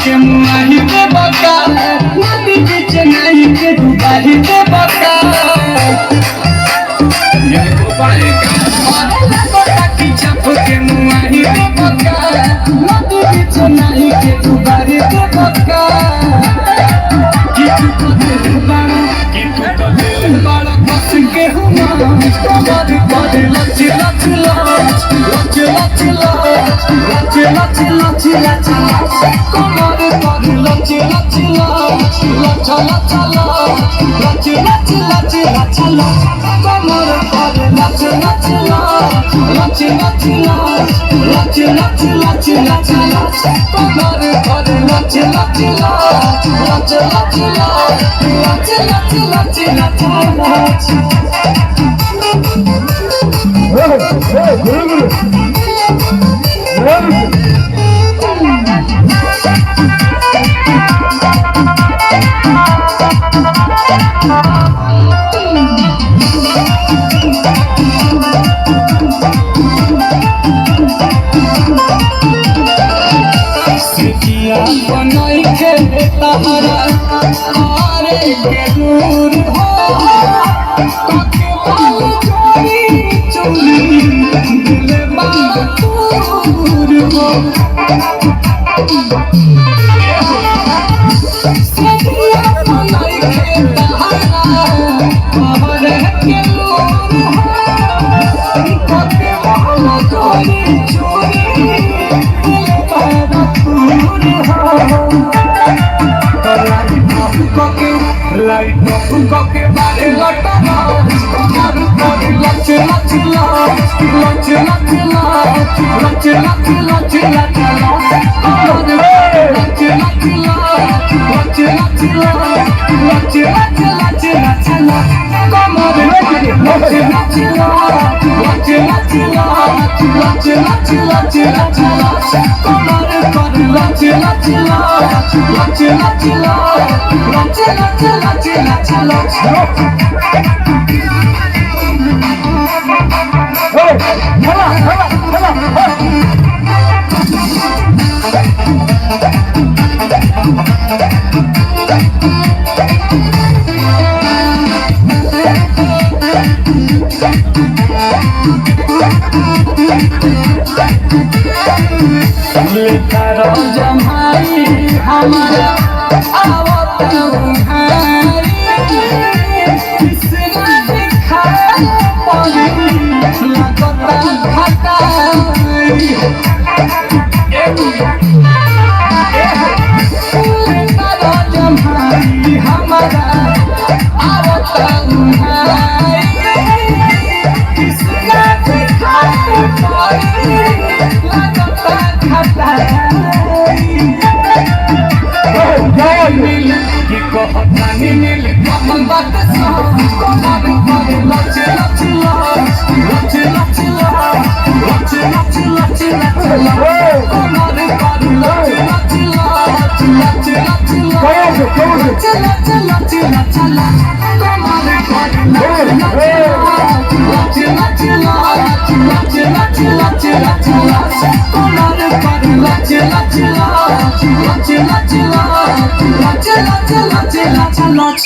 के मुआही के बका नदी बीच नहीं के डुबाही के बका ये डुबाही के चप के मुआही के बका नदी बीच नहीं के डुबाही के बका कि तू तो दिल बड़ा कस के हुआ कमर कर लच लच लच लच लच लच लच लच कमर कर लच लच लच लच लच लच लच लच लच कमर कर लच लच लच लच लच लच लच लच लच कमर कर लच लच लच लच लच लच लच बनाई के तहरा आरे के दूर हो काके बाल चोरी चोरी दिल बातूर हो सदिया बनाई के तहरा आरे के दूर हो काके बाल चोरी चोरी दिल बातूर लाइट के बारे लटना कमर कर लच लच लच लच लच लच लच लच कमर लच लच लच लच लच लच लच लच कमर लच लच लच लच लच लच लच लच लच कमर कर लच लच लच लच लच लच लच जमाई हमारा आवत हमारा आवत कहतानी नील कमल बात कमर कर लच लच लच लच लच लच लच लच कमर कर लच लच लच लच लच लच लच लच कमर कर लच लच लच लच लच लच लच कमर कर लच लच लच लच लच लच लच लच लच लच